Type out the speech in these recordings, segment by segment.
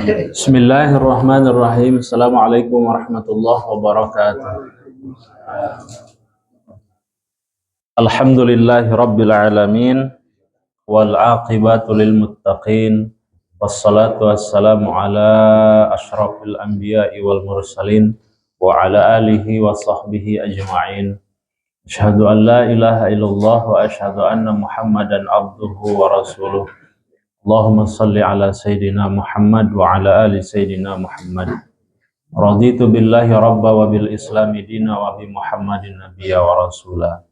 Bismillahirrahmanirrahim. Assalamualaikum warahmatullahi wabarakatuh. Alhamdulillahi rabbil alamin wal aqibatu lil muttaqin wassalatu wassalamu ala asyrafil anbiya'i wal mursalin wa ala alihi wa sahbihi ajma'in. Asyhadu an la ilaha illallah wa asyhadu anna Muhammadan abduhu wa rasuluh. Allahumma salli ala Sayyidina Muhammad wa ala ali Sayyidina Muhammad. Raditu billahi rabba wa bil islami dina wa bi Muhammadin nabiyya wa rasula.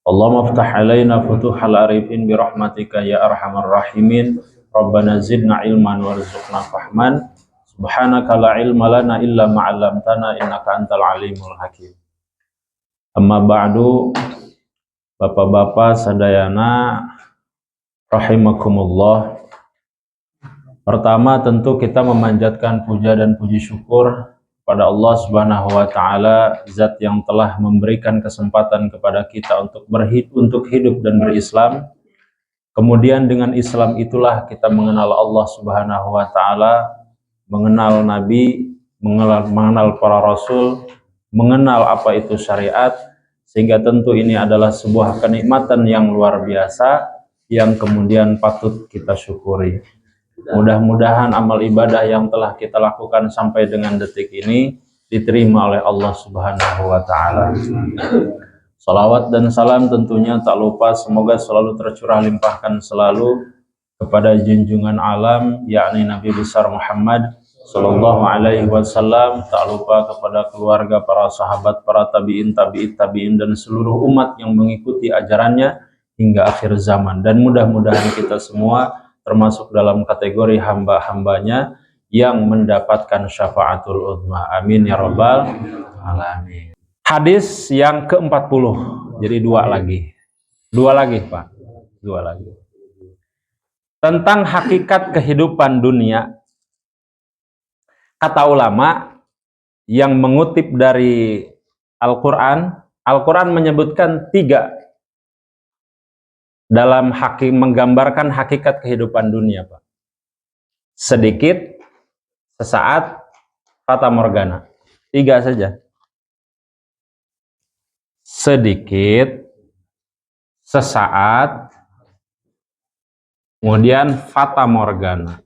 Allahumma aftah alaina futuhal arifin bi rahmatika ya arhamar rahimin. Rabbana zidna ilman warzuqna fahman. Subhanaka la ilma lana illa ma 'allamtana innaka antal alimul hakim. Amma ba'du, Bapak-bapak sadayana rahimakumullah. Pertama tentu kita memanjatkan puja dan puji syukur pada Allah Subhanahu wa taala, zat yang telah memberikan kesempatan kepada kita untuk hidup dan berislam. Kemudian dengan Islam itulah kita mengenal Allah Subhanahu wa taala, mengenal nabi, mengenal para rasul, mengenal apa itu syariat, sehingga tentu ini adalah sebuah kenikmatan yang luar biasa yang kemudian patut kita syukuri. Mudah-mudahan amal ibadah yang telah kita lakukan sampai dengan detik ini diterima oleh Allah Subhanahu wa taala. Salawat dan salam tentunya tak lupa semoga selalu tercurah limpahkan selalu kepada junjungan alam yakni Nabi besar Muhammad sallallahu alaihi wasallam, tak lupa kepada keluarga, para sahabat, para tabi'in, tabi'in dan seluruh umat yang mengikuti ajarannya hingga akhir zaman. Dan mudah-mudahan kita semua termasuk dalam kategori hamba-hambanya yang mendapatkan syafaatul uzma. Amin ya rabbal alamin. Hadis yang ke-40. Jadi dua lagi Pak. Dua lagi. Tentang hakikat kehidupan dunia. Kata ulama yang mengutip dari Al-Quran, Al-Quran menyebutkan tiga dalam menggambarkan hakikat kehidupan dunia, Pak. Sedikit, sesaat, fata morgana. Tiga saja. Sedikit, sesaat, kemudian fata morgana.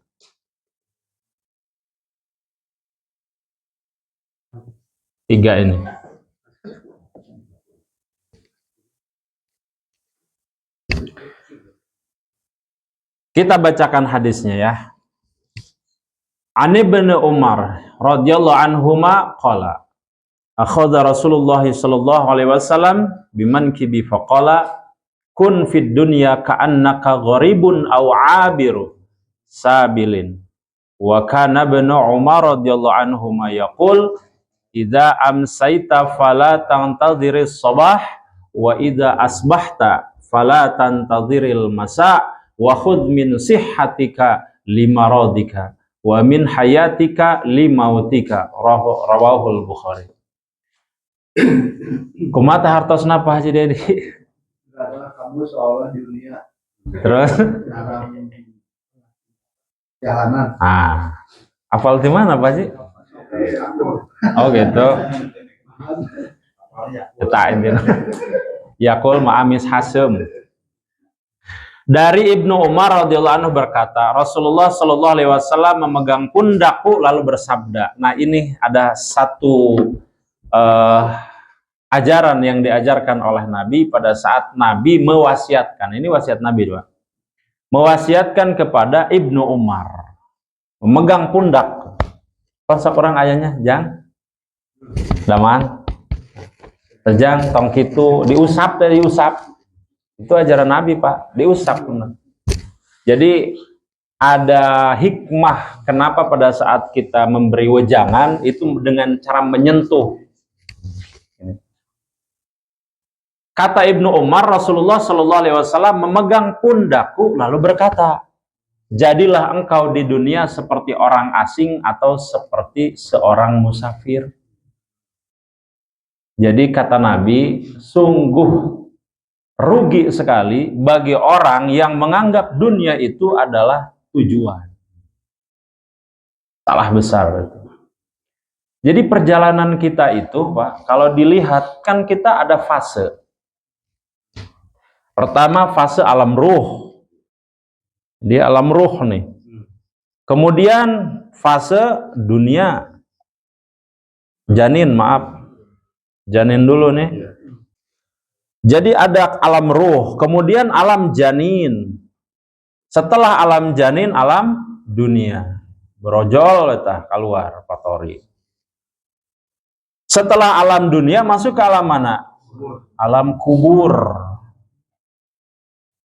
Tiga ini. Kita bacakan hadisnya ya. An Ibnu Umar radhiyallahu anhuma qala akhadha Rasulullah sallallahu alaihi wasallam bimankibi faqala kun fid dunya ka'annaka gharibun aw 'abiru sabilin. Wa kana Ibnu Umar radhiyallahu anhuma yaqul idza amsayta fala tantadhiris sabah wa idza asbahta fala tantadhiril masa wa khudh min sihhatika limaradika wa min hayatika limautika. Rawahul Bukhari. Kumata hartosna apa Haji Dedi? Kamu seolah di dunia. Terus? Jalanan. Hafal di mana Pak Haji? Oh gitu. Kita ini. Yaqul ma'amis hasem. Dari Ibnu Umar radhiyallahu anhu berkata, Rasulullah sallallahu alaihi wasallam memegang pundakku lalu bersabda. Nah, ini ada satu ajaran yang diajarkan oleh Nabi pada saat Nabi mewasiatkan. Ini wasiat Nabi, Pak. Mewasiatkan kepada Ibnu Umar memegang pundak. Pasal orang ayahnya, Jang. Daman. Terjang tong kitu diusap. Itu ajaran Nabi, Pak, diusap. Jadi ada hikmah kenapa pada saat kita memberi wejangan itu dengan cara menyentuh. Kata Ibnu Umar, Rasulullah Shallallahu Alaihi Wasallam memegang pundakku lalu berkata, jadilah engkau di dunia seperti orang asing atau seperti seorang musafir. Jadi kata Nabi, sungguh rugi sekali bagi orang yang menganggap dunia itu adalah tujuan. Salah besar itu. Jadi perjalanan kita itu, Pak, kalau dilihat kan kita ada fase. Pertama fase alam ruh. Di alam ruh nih. Kemudian fase dunia. Janin, maaf. Janin dulu nih. Jadi ada alam ruh, kemudian alam janin. Setelah alam janin, alam dunia. Brojol eta keluar patori. Setelah alam dunia masuk ke alam mana? Alam kubur.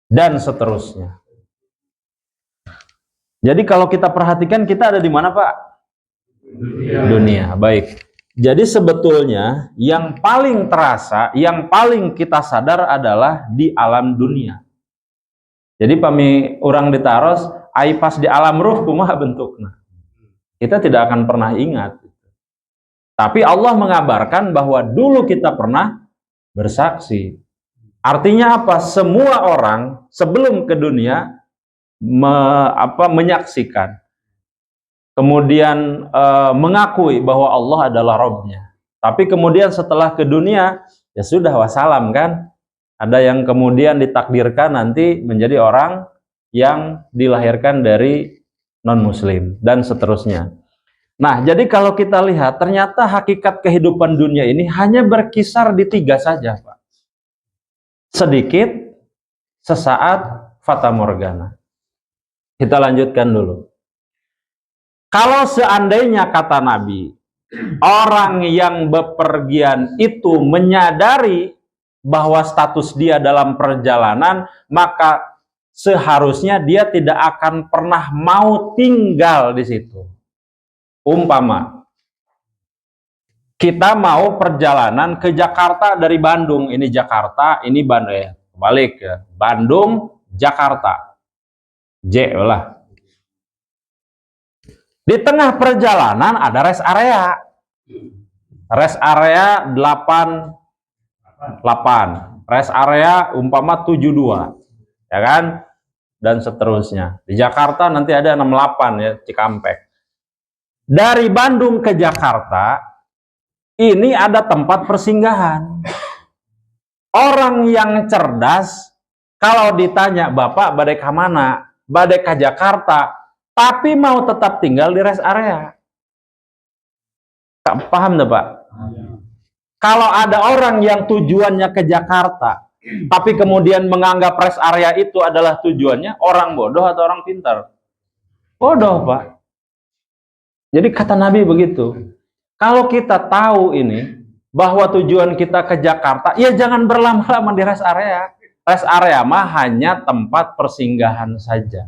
Dan seterusnya. Jadi kalau kita perhatikan kita ada di mana, Pak? Dunia. Baik. Jadi sebetulnya yang paling terasa, yang paling kita sadar adalah di alam dunia. Jadi pami orang ditaros, ai pas di alam ruh kumaha bentukna. Kita tidak akan pernah ingat. Tapi Allah mengabarkan bahwa dulu kita pernah bersaksi. Artinya apa? Semua orang sebelum ke dunia menyaksikan, kemudian mengakui bahwa Allah adalah Rabb-nya. Tapi kemudian setelah ke dunia, ya sudah wassalam kan. Ada yang kemudian ditakdirkan nanti menjadi orang yang dilahirkan dari non-muslim dan seterusnya. Nah, jadi kalau kita lihat, ternyata hakikat kehidupan dunia ini hanya berkisar di 3 saja, Pak. Sedikit, sesaat, fata morgana. Kita lanjutkan dulu. Kalau seandainya kata Nabi, orang yang bepergian itu menyadari bahwa status dia dalam perjalanan, maka seharusnya dia tidak akan pernah mau tinggal di situ. Umpama kita mau perjalanan ke Jakarta dari Bandung, ini Jakarta, ini Bandung, balik ya, Bandung, Jakarta, J lah. Di tengah perjalanan ada rest area, 8, rest area umpama 72, ya kan, dan seterusnya. Di Jakarta nanti ada 68 ya, Cikampek. Dari Bandung ke Jakarta, ini ada tempat persinggahan. Orang yang cerdas, kalau ditanya, Bapak badai ke mana? Badai ke Jakarta, tapi mau tetap tinggal di rest area. Paham dah, Pak? Kalau ada orang yang tujuannya ke Jakarta, tapi kemudian menganggap rest area itu adalah tujuannya, orang bodoh atau orang pintar? Bodoh, Pak. Jadi kata Nabi begitu. Kalau kita tahu ini, bahwa tujuan kita ke Jakarta, ya jangan berlama-lama di rest area. Rest area mah hanya tempat persinggahan saja.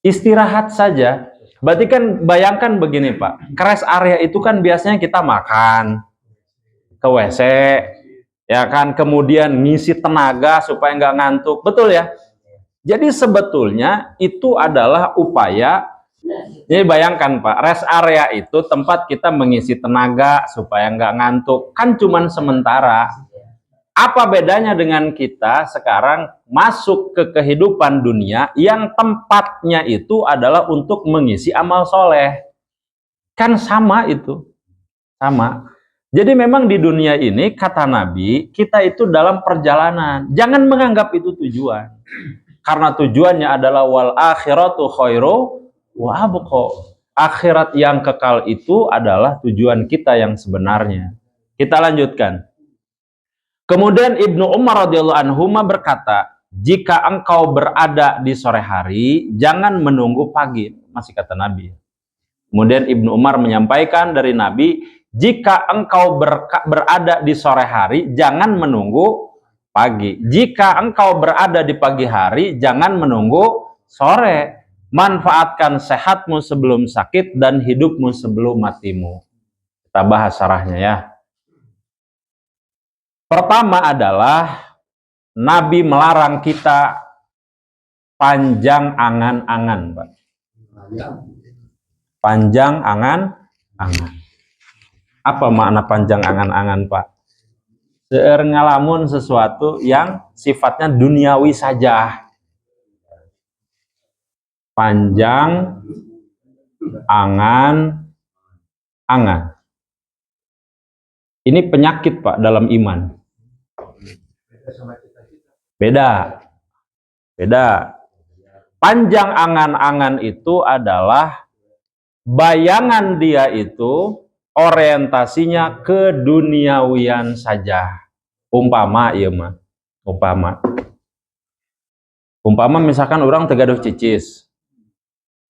Istirahat saja. Berarti kan bayangkan begini, Pak. Ke rest area itu kan biasanya kita makan, ke WC, ya kan, kemudian ngisi tenaga supaya nggak ngantuk. Betul ya? Jadi sebetulnya itu adalah upaya. Jadi bayangkan, Pak, rest area itu tempat kita mengisi tenaga supaya nggak ngantuk. Kan cuman sementara. Apa bedanya dengan kita sekarang masuk ke kehidupan dunia yang tempatnya itu adalah untuk mengisi amal soleh? Kan sama itu. Sama. Jadi memang di dunia ini, kata Nabi, kita itu dalam perjalanan. Jangan menganggap itu tujuan. Karena tujuannya adalah wal akhiratu khairu wa abqa. Akhirat yang kekal itu adalah tujuan kita yang sebenarnya. Kita lanjutkan. Kemudian Ibnu Umar radhiyallahu anhu berkata, jika engkau berada di sore hari, jangan menunggu pagi. Masih kata Nabi. Kemudian Ibnu Umar menyampaikan dari Nabi, jika engkau berada di sore hari, jangan menunggu pagi. Jika engkau berada di pagi hari, jangan menunggu sore. Manfaatkan sehatmu sebelum sakit dan hidupmu sebelum matimu. Kita bahas syarahnya ya. Pertama adalah Nabi melarang kita panjang angan-angan, Pak. Panjang angan-angan. Apa makna panjang angan-angan, Pak? Seueur ngalamun sesuatu yang sifatnya duniawi saja. Panjang Angan-angan. Ini penyakit Pak dalam iman. Beda. Panjang angan-angan itu adalah bayangan dia itu orientasinya ke duniawian saja. Umpama misalkan orang tegaduh cicis.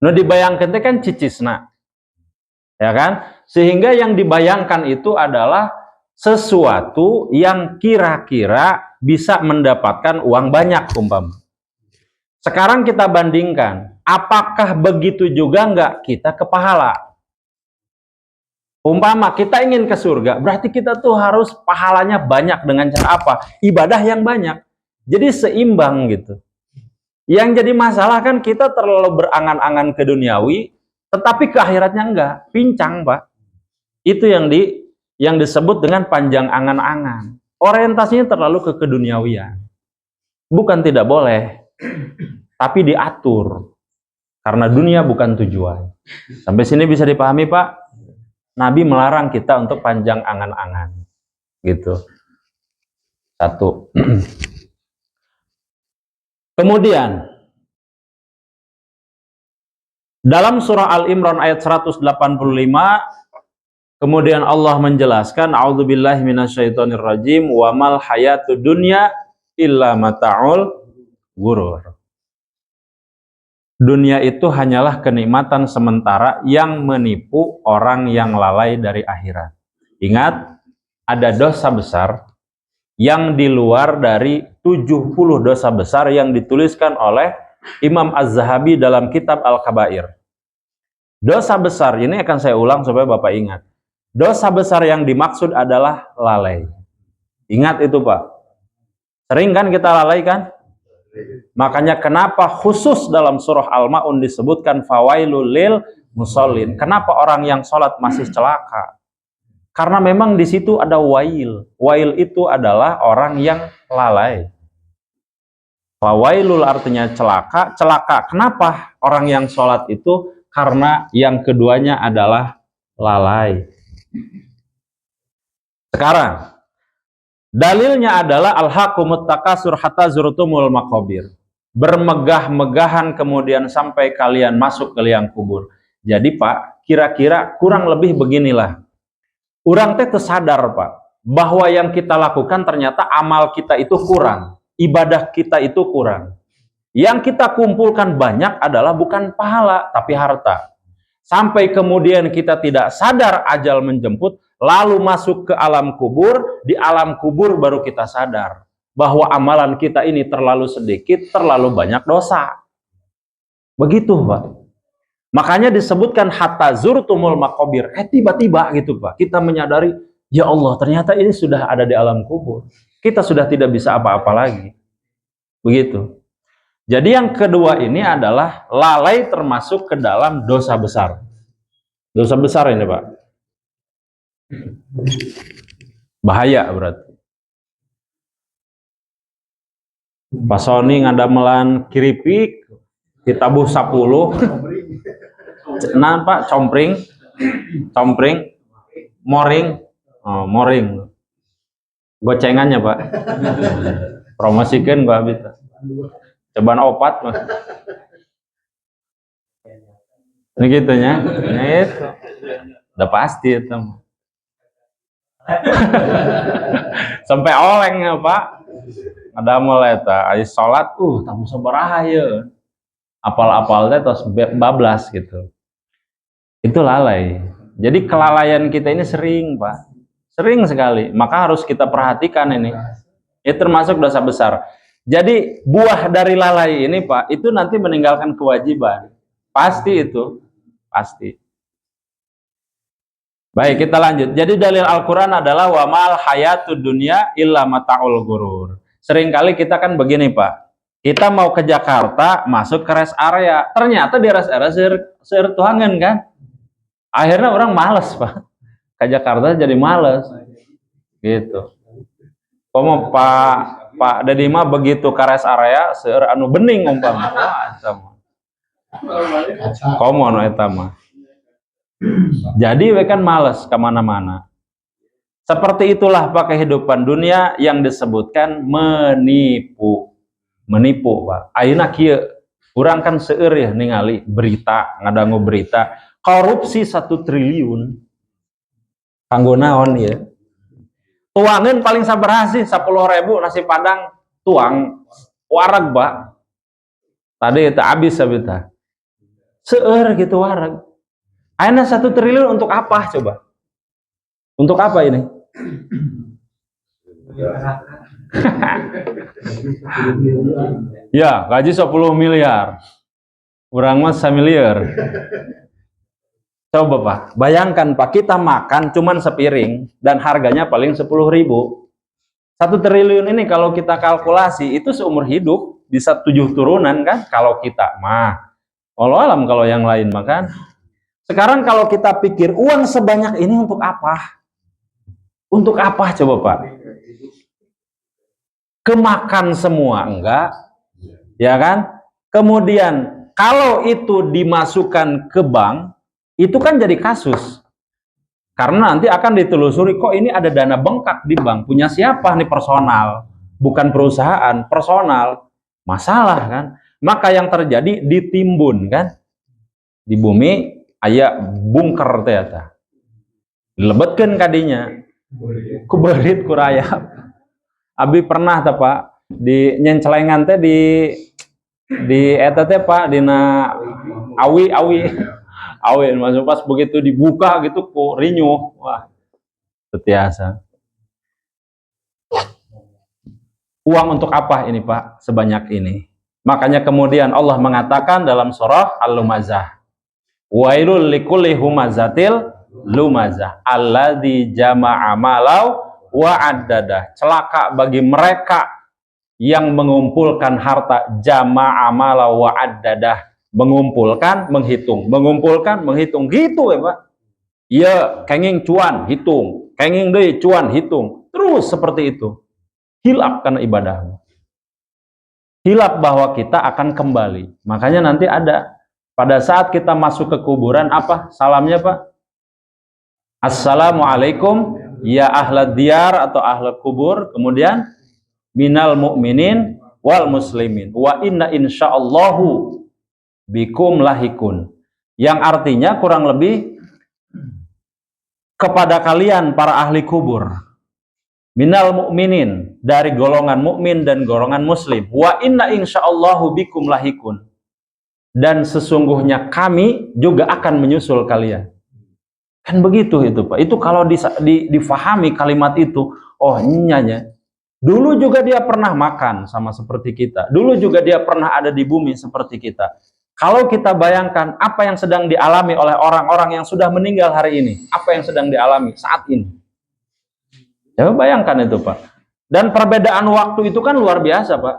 Nu dibayangkan itu kan cicisna. Ya kan? Sehingga yang dibayangkan itu adalah sesuatu yang kira-kira bisa mendapatkan uang banyak umpama. Sekarang kita bandingkan, apakah begitu juga enggak kita ke pahala? Umpama kita ingin ke surga, berarti kita tuh harus pahalanya banyak dengan cara apa? Ibadah yang banyak. Jadi seimbang gitu. Yang jadi masalah kan kita terlalu berangan-angan ke duniawi, tetapi ke akhiratnya enggak, pincang Pak. Itu yang disebut dengan panjang angan-angan. Orientasinya terlalu ke keduniawian. Bukan tidak boleh, tapi diatur. Karena dunia bukan tujuan. Sampai sini bisa dipahami Pak? Nabi melarang kita untuk panjang angan-angan. Gitu. Satu. Kemudian dalam surah Al-Imran ayat 185 kemudian Allah menjelaskan a'udzubillahi minasyaitonirrajim wa mal hayatud dunya illa mata'ul ghurur. Dunia itu hanyalah kenikmatan sementara yang menipu orang yang lalai dari akhirat. Ingat, ada dosa besar yang di luar dari 70 dosa besar yang dituliskan oleh Imam Az-Zahabi dalam kitab Al-Kabair. Dosa besar ini akan saya ulang supaya Bapak ingat. Dosa besar yang dimaksud adalah lalai. Ingat itu Pak. Sering kan kita lalai kan? Makanya kenapa khusus dalam surah Al-Ma'un disebutkan fawailul lil musallin. Kenapa orang yang sholat masih celaka? Karena memang di situ ada wail. Wail itu adalah orang yang lalai. Fawailul artinya celaka. Celaka. Kenapa orang yang sholat itu? Karena yang keduanya adalah lalai. Sekarang, dalilnya adalah al-hakumut takasur hatta zurtumul maqabir. Bermegah-megahan kemudian sampai kalian masuk ke liang kubur. Jadi Pak, kira-kira kurang lebih beginilah. Orang teh tersadar Pak, bahwa yang kita lakukan ternyata amal kita itu kurang, ibadah kita itu kurang. Yang kita kumpulkan banyak adalah bukan pahala, tapi harta. Sampai kemudian kita tidak sadar ajal menjemput, lalu masuk ke alam kubur, di alam kubur baru kita sadar bahwa amalan kita ini terlalu sedikit, terlalu banyak dosa. Begitu Pak. Makanya disebutkan hatta zurtumul maqabir. Tiba-tiba gitu Pak, kita menyadari, ya Allah ternyata ini sudah ada di alam kubur. Kita sudah tidak bisa apa-apa lagi. Begitu. Jadi yang kedua ini adalah lalai termasuk ke dalam dosa besar. Dosa besar ini Pak. Bahaya berarti. Pak Sony ngadamelan kiripik, ditabuh 10. Nah Pak, compring, moring, moring, gocengannya Pak, promosikan Pak Abita, cobaan opat Pak, ini gitunya, itu, udah pasti itu, sampai oleng ya Pak, ada mulai ta, ayo sholat, tamu sabaraha ya, apal-apal teh terus bablas gitu. Itu lalai. Jadi kelalaian kita ini sering Pak, sering sekali. Maka harus kita perhatikan ini. Itu termasuk dosa besar. Jadi buah dari lalai ini Pak, itu nanti meninggalkan kewajiban. Pasti itu, pasti. Baik, kita lanjut. Jadi dalil Al-Quran adalah wa mal hayatud dunya illa mata'ul ghurur. Seringkali kita kan begini Pak, kita mau ke Jakarta, masuk ke rest area, ternyata di rest area sertuhangan kan. Akhirnya orang males Pak, ke Jakarta jadi males, gitu. Komo Pak Dedi mah begitu ke rest area, seur anu bening umpama, komo no eta mah. Jadi we kan males kemana-mana. Seperti itulah Pak kehidupan dunia yang disebutkan menipu. Menipu Pak. Ayeuna kieu urang kan seueur ya ningali berita, ngadangu berita korupsi 1 triliun. Kanggo naon ya? Tuangan paling sabaraha sih 10.000 nasi padang tuang wareg Pak. Tadi itu habis sabita. Seueur gitu wareg. Ayeuna 1 triliun untuk apa coba? Untuk apa ini? Ya, gaji 10 miliar. Urang mah 1 miliar. Coba Pak, bayangkan Pak, kita makan cuman sepiring dan harganya paling 10.000. 1 triliun ini kalau kita kalkulasi itu seumur hidup bisa 7 turunan kan kalau kita mah. Walau alam kalau yang lain makan. Sekarang kalau kita pikir uang sebanyak ini untuk apa? Untuk apa coba Pak? Kemakan semua enggak? Ya kan? Kemudian kalau itu dimasukkan ke bank, itu kan jadi kasus. Karena nanti akan ditelusuri, kok ini ada dana bengkak di bank. Punya siapa nih personal? Bukan perusahaan, personal. Masalah kan? Maka yang terjadi ditimbun kan? Di bumi aya bunker ternyata. Dilebetkeun kadinya. Kuberit kurayap. Abi pernah teh Pak di nyencelengan teh di eta teh Pak dina awi masuk pas begitu dibuka gitu kok rinyuh. Wah, setiasa. Uang untuk apa ini Pak sebanyak ini? Makanya kemudian Allah mengatakan dalam surah Al-Lumazah, wailul likulli humazatil lumazah alladzi jama'a malau wa addadah. Celaka bagi mereka yang mengumpulkan harta, jama'a malau wa addadah, mengumpulkan, menghitung, mengumpulkan, menghitung, gitu ya Pak. Ya, kenging cuan, hitung, kenging deui cuan, hitung, terus seperti itu. Hilap karena ibadahmu. Hilap bahwa kita akan kembali. Makanya nanti ada pada saat kita masuk ke kuburan apa salamnya Pak? Assalamualaikum ya ahlad diyar atau ahlul kubur, kemudian minal mu'minin wal muslimin wa inna insyaallahu bikum lahikun, yang artinya kurang lebih kepada kalian para ahli kubur, minal mu'minin dari golongan mukmin dan golongan muslim, wa inna insyaallahu bikum lahikun, dan sesungguhnya kami juga akan menyusul kalian. Kan begitu itu Pak. Itu kalau difahami kalimat itu, oh nyanya. Dulu juga dia pernah makan sama seperti kita. Dulu juga dia pernah ada di bumi seperti kita. Kalau kita bayangkan apa yang sedang dialami oleh orang-orang yang sudah meninggal hari ini, apa yang sedang dialami saat ini. Ya bayangkan itu Pak. Dan perbedaan waktu itu kan luar biasa Pak.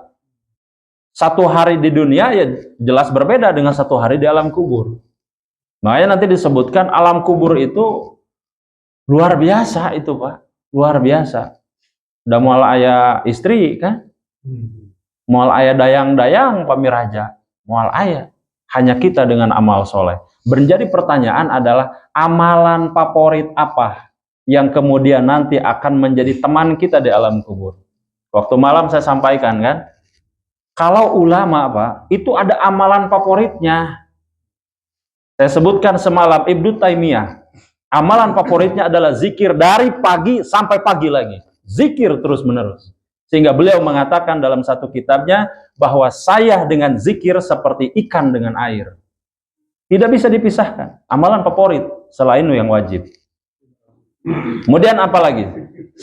1 hari di dunia ya jelas berbeda dengan 1 hari di alam kubur. Makanya nanti disebutkan alam kubur itu luar biasa itu Pak, luar biasa. Udah mual aya istri kan, mual aya dayang-dayang pamiraja, mual aya. Hanya kita dengan amal soleh. Menjadi pertanyaan adalah amalan favorit apa yang kemudian nanti akan menjadi teman kita di alam kubur. Waktu malam saya sampaikan kan, kalau ulama Pak, itu ada amalan favoritnya. Saya sebutkan semalam Ibnu Taimiyah, amalan favoritnya adalah zikir dari pagi sampai pagi lagi. Zikir terus menerus. Sehingga beliau mengatakan dalam satu kitabnya bahwa saya dengan zikir seperti ikan dengan air. Tidak bisa dipisahkan. Amalan favorit selain yang wajib. Kemudian apa lagi?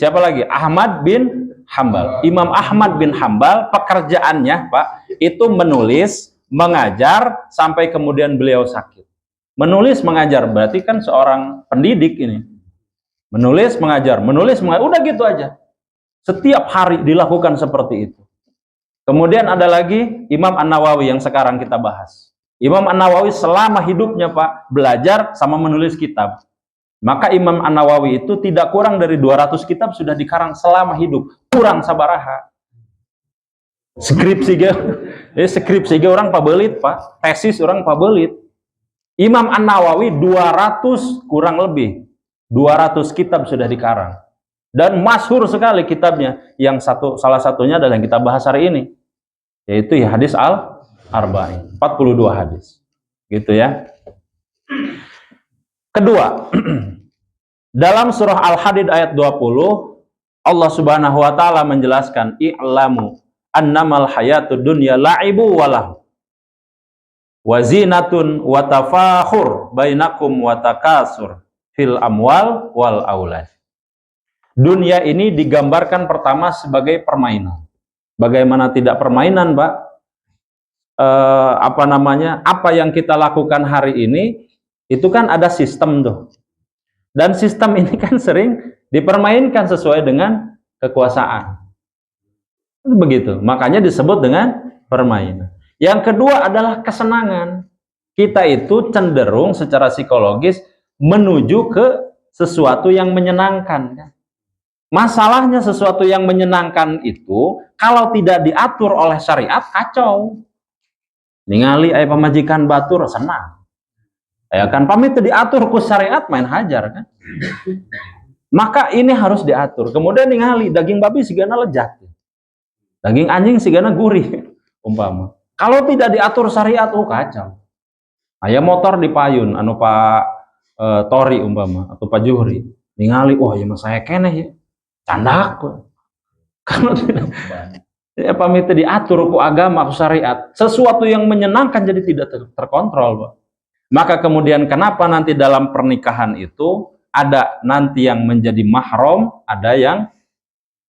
Siapa lagi? Ahmad bin Hambal. Imam Ahmad bin Hambal pekerjaannya Pak itu menulis, mengajar sampai kemudian beliau sakit. Menulis, mengajar, berarti kan seorang pendidik ini. Menulis, mengajar, udah gitu aja. Setiap hari dilakukan seperti itu. Kemudian ada lagi Imam An-Nawawi yang sekarang kita bahas. Imam An-Nawawi selama hidupnya Pak, belajar sama menulis kitab. Maka Imam An-Nawawi itu tidak kurang dari 200 kitab sudah dikarang selama hidup. Kurang sabaraha. Skripsi ge orang pabelit Pak. Tesis orang pabelit. Imam An-Nawawi 200 kurang lebih 200 kitab sudah dikarang dan masyhur sekali kitabnya. Salah satunya adalah yang kita bahas hari ini, yaitu hadis Al-Arba'in, 42 hadis. Gitu ya. Kedua, dalam surah Al-Hadid ayat 20, Allah Subhanahu wa taala menjelaskan, "I'lamu annamal hayatud dunya la'ibu walahu wa zinatun wa tafakhur bainakum wa takasur fil amwal wal aulad." Dunia ini digambarkan pertama sebagai permainan. Bagaimana tidak permainan, Pak? Apa yang kita lakukan hari ini itu kan ada sistem tuh. Dan sistem ini kan sering dipermainkan sesuai dengan kekuasaan. Begitu. Makanya disebut dengan permainan. Yang kedua adalah kesenangan. Kita itu cenderung secara psikologis menuju ke sesuatu yang menyenangkan. Masalahnya sesuatu yang menyenangkan itu kalau tidak diatur oleh syariat kacau. Ningali aya pamajikan batur senang. Ya kan, pamit diatur ku syariat main hajar kan. Maka ini harus diatur. Kemudian ningali daging babi sigana lezat. Daging anjing sigana gurih umpama. Kalau tidak diatur syariat kacau. Aya motor dipayun anu Pak Tori umpama atau Pak Juhri. Ningali wah ieu mah saya keneh ya. Candak. Kalau tidak pamit diatur ku agama, ku syariat, sesuatu yang menyenangkan jadi tidak terkontrol, Pak. Maka kemudian kenapa nanti dalam pernikahan itu ada nanti yang menjadi mahram, ada yang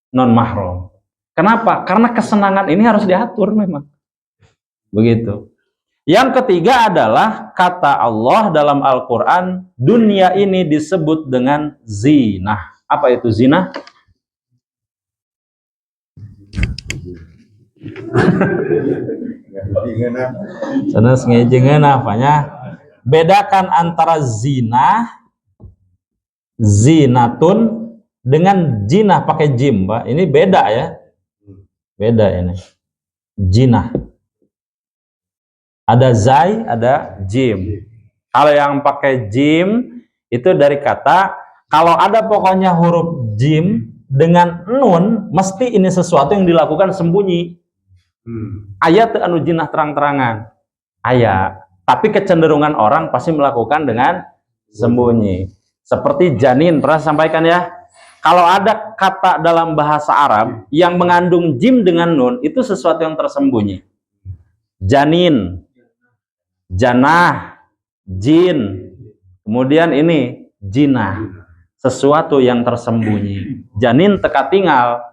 non mahram. Kenapa? Karena kesenangan ini harus diatur memang. Begitu. Yang ketiga adalah kata Allah dalam Al-Quran, dunia ini disebut dengan zinah. Apa itu zinah? Sanes ngejengeun apanya? Bedakan antara zina, zinatun dengan jinah pakai jim, Pak. Ini beda ya. Beda ini. Jinah. Ada zai, ada jim. Kalau yang pakai jim itu dari kata, kalau ada pokoknya huruf jim dengan nun, mesti ini sesuatu yang dilakukan sembunyi. Ayat anu jinah terang-terangan. Ayat. Tapi kecenderungan orang pasti melakukan dengan sembunyi. Seperti janin, pernah sampaikan ya. Kalau ada kata dalam bahasa Arab yang mengandung jim dengan nun, itu sesuatu yang tersembunyi. Janin, janah, jin, kemudian ini jinah, sesuatu yang tersembunyi. Janin teka tinggal,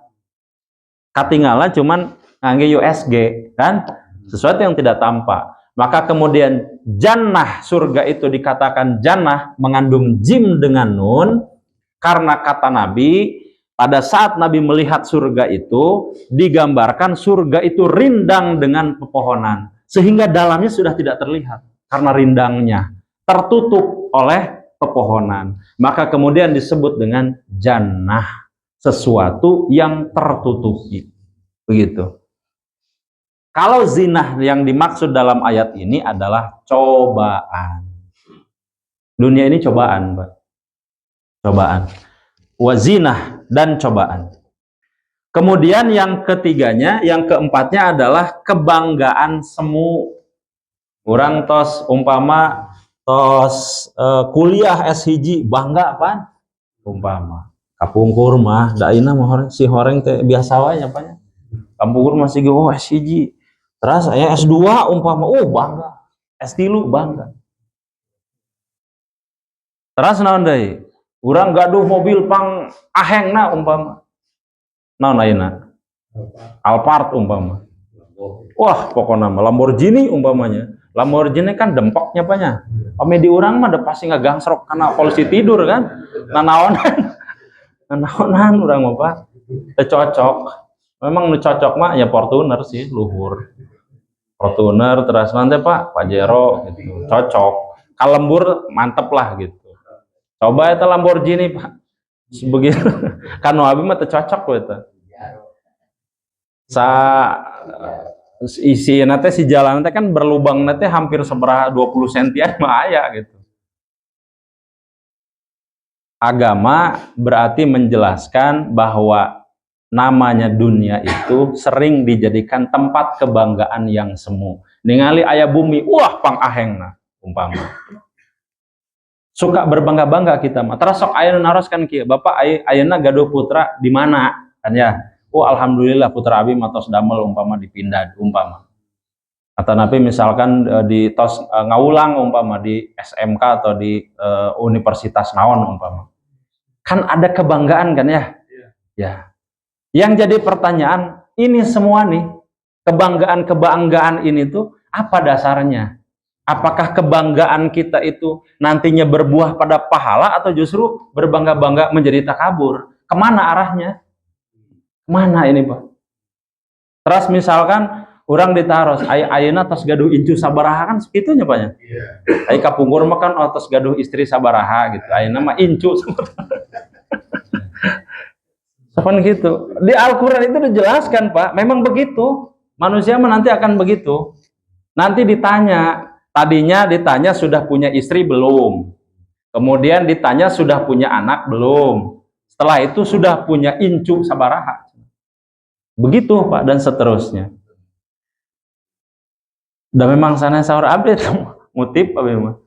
katinggalan cuman ngangge USG kan, sesuatu yang tidak tampak. Maka kemudian jannah, surga itu dikatakan jannah mengandung jim dengan nun karena kata Nabi pada saat Nabi melihat surga itu digambarkan surga itu rindang dengan pepohonan sehingga dalamnya sudah tidak terlihat karena rindangnya tertutup oleh pepohonan. Maka kemudian disebut dengan jannah, sesuatu yang tertutupi. Begitu. Kalau zinah yang dimaksud dalam ayat ini adalah cobaan. Dunia ini cobaan, Pak. Cobaan. Wazinah dan cobaan. Kemudian yang ketiganya, yang keempatnya adalah kebanggaan semu. Orang tos umpama tos kuliah S1 bangga pan umpama. Kapungkur mah da ayeuna mah si horeng teh biasa wae nya pan. Kapungkur masih ge S1. Terus saya S2 umpama, bangga. S3 bangga. Terus naon deui? Urang gaduh mobil pang ahengna umpama. Naon ayeuna? Alphard umpama. Wah, pokoknya Lamborghini umpamanya. Lamborghini kan dempoknya apanya? Pame di urang mah da pasti ngagangsrok karena polusi tidur kan. Nanaonan urang mah Pak. Teu cocok. Memang nu cocok mah ya Fortuner sih, luhur. Fortuner terus nanti Pak Pajero gitu. Cocok. Kalembur mantep lah gitu. Coba eta Lamborghini Pak. Begitu. Kan abi mah teu cocok we eta. isi nanti si jalan nanti kan berlubang nanti hampir seberapa 20 sentian mah aya gitu. Agama berarti menjelaskan bahwa namanya dunia itu sering dijadikan tempat kebanggaan yang semu. Ningali aya bumi, wah pang ahengna umpama. Suka berbangga-bangga kita mah. Terus sok ayeuna naroskan kieu, Bapak ayeuna gaduh putra di mana? Kan ya. Oh alhamdulillah putra abi matos damel umpama dipindah umpama. Atau nabi misalkan di tos ngaulang umpama di SMK atau di universitas naon umpama. Kan ada kebanggaan kan ya? Ya. Yang jadi pertanyaan, ini semua nih, kebanggaan-kebanggaan ini tuh apa dasarnya? Apakah kebanggaan kita itu nantinya berbuah pada pahala atau justru berbangga-bangga menjadi takabur? Kemana arahnya? Kemana ini Pak? Terus misalkan orang ditaros, ayeuna tos gaduh incu sabaraha kan segitunya Pak ya? Ai kapungkur mah kan tos gaduh istri sabaraha gitu. Ayeuna mah incu. Sepan gitu. Di Al-Quran itu dijelaskan Pak, memang begitu. Manusia nanti akan begitu. Nanti ditanya, tadinya ditanya sudah punya istri belum. Kemudian ditanya sudah punya anak belum. Setelah itu sudah punya incu sabaraha. Begitu Pak, dan seterusnya. Dan memang sana sahur update, ngutip apa memang.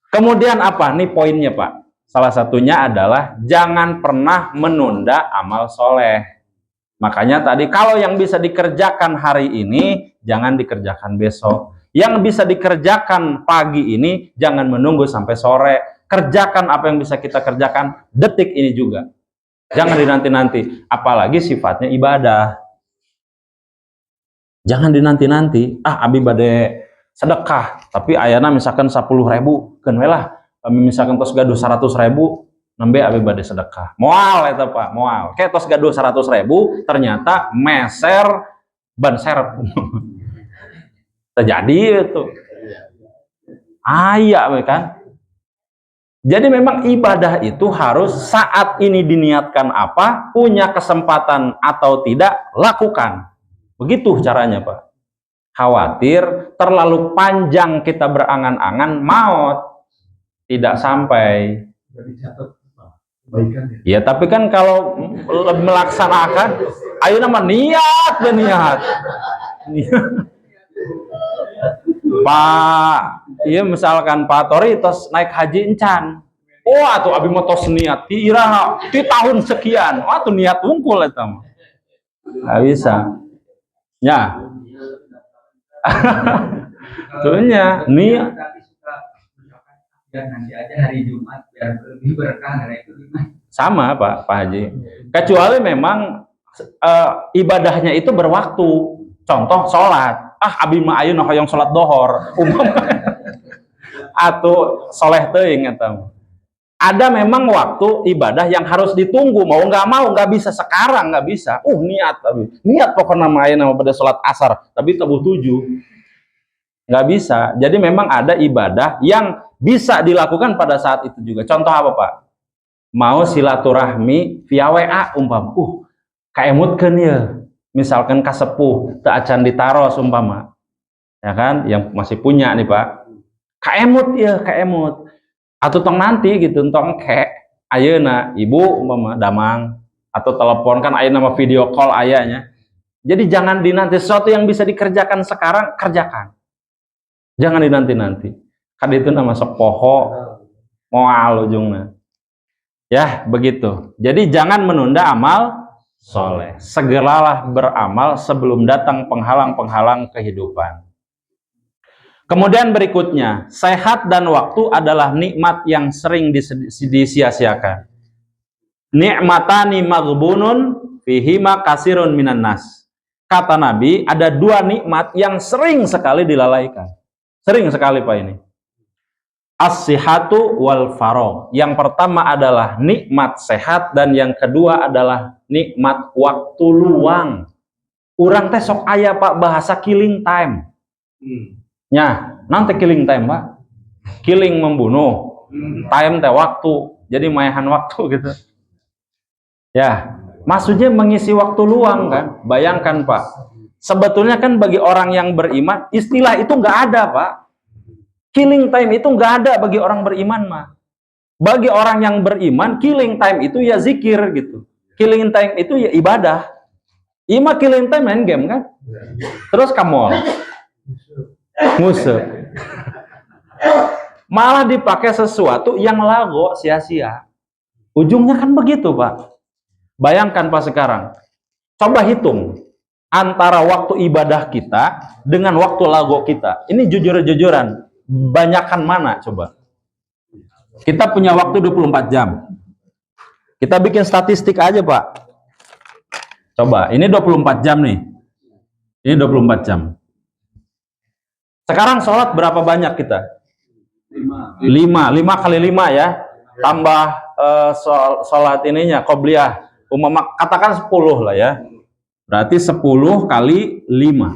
Kemudian apa? Nih poinnya Pak. Salah satunya adalah jangan pernah menunda amal soleh. Makanya tadi kalau yang bisa dikerjakan hari ini, jangan dikerjakan besok. Yang bisa dikerjakan pagi ini, jangan menunggu sampai sore. Kerjakan apa yang bisa kita kerjakan detik ini juga. Jangan dinanti-nanti. Apalagi sifatnya ibadah. Jangan dinanti-nanti. Abi bade sedekah. Tapi ayana misalkan 10.000. Kan lah. Kami misalkan tos gaduh 100.000, nembe abi bade sedekah. Moal eta Pak, moal. Kayak tos gaduh 100.000, ternyata meser ban serep. Terjadi itu. Aya kan. Jadi memang ibadah itu harus saat ini diniatkan apa, punya kesempatan atau tidak, lakukan. Begitu caranya Pak. Khawatir terlalu panjang kita berangan-angan maut. Tidak sampai. Ya tapi kan kalau melaksanakan, ayo nama niat dan niat. Pak, iya misalkan Pak Tori tos naik haji encan. Oh atuh abi mah tos niat ti iraha ti tahun sekian. Oh atuh niat unggul eta mah. Enggak bisa. Ya. Tuhnya niat dan nanti aja hari Jumat biar lebih berkah dari itu sama Pak Haji. Kecuali memang ibadahnya itu berwaktu. Contoh sholat. Abi mah ayeuna hoyong sholat dohor. Atau soleh teuing eta. Ada memang waktu ibadah yang harus ditunggu. Mau nggak bisa sekarang nggak bisa. Niat abi. Niat pokoknya main nama pada sholat asar. Tapi tebuh 7. Nggak bisa. Jadi memang ada ibadah yang bisa dilakukan pada saat itu juga. Contoh apa Pak? Mau silaturahmi via WA umpama. Kaemutkeun ya. Misalkan kasepuh teu acan ditaros umpama. Ya kan? Yang masih punya nih Pak. Kaemut ya, kaemut. Atau tong nanti gitu, tong ayeuna ibu umpama damang atau telepon kan ayeuna mah video call ayahnya. Jadi jangan dinanti, sesuatu yang bisa dikerjakan sekarang kerjakan. Jangan dinanti-nanti. Kan itu nama sepoho moal ujungnya. Ya, begitu. Jadi jangan menunda amal soleh. Segeralah beramal sebelum datang penghalang-penghalang kehidupan. Kemudian berikutnya, sehat dan waktu adalah nikmat yang sering disia-siakan. Ni'matani maghbunun fihima kasirun minan nas. Kata Nabi, ada 2 nikmat yang sering sekali dilalaikan. Sering sekali Pak ini. As-sihatu wal faragh. Yang pertama adalah nikmat sehat dan yang kedua adalah nikmat waktu luang. Urang teh sok aya Pak bahasa killing time. Nya, nanti killing time Pak. Killing membunuh. Time teh waktu. Jadi maehan waktu gitu. Ya, maksudnya mengisi waktu luang kan. Bayangkan Pak. Sebetulnya kan bagi orang yang beriman, istilah itu nggak ada, Pak. Killing time itu nggak ada bagi orang beriman, mah. Bagi orang yang beriman, killing time itu ya zikir gitu. Killing time itu ya ibadah. Ima killing time main game kan? Terus kamu musuh. Malah dipakai sesuatu yang lago, sia-sia. Ujungnya kan begitu, Pak. Bayangkan Pak sekarang. Coba hitung antara waktu ibadah kita dengan waktu lago kita. Ini jujur-jujuran. Banyakan mana coba? Kita punya waktu 24 jam. Kita bikin statistik aja, Pak. Coba, ini 24 jam nih. Ini 24 jam. Sekarang sholat berapa banyak kita? 5 kali 5 ya. Tambah sholat ininya, qobliyah. Katakan 10 lah ya. Berarti 10 kali 5.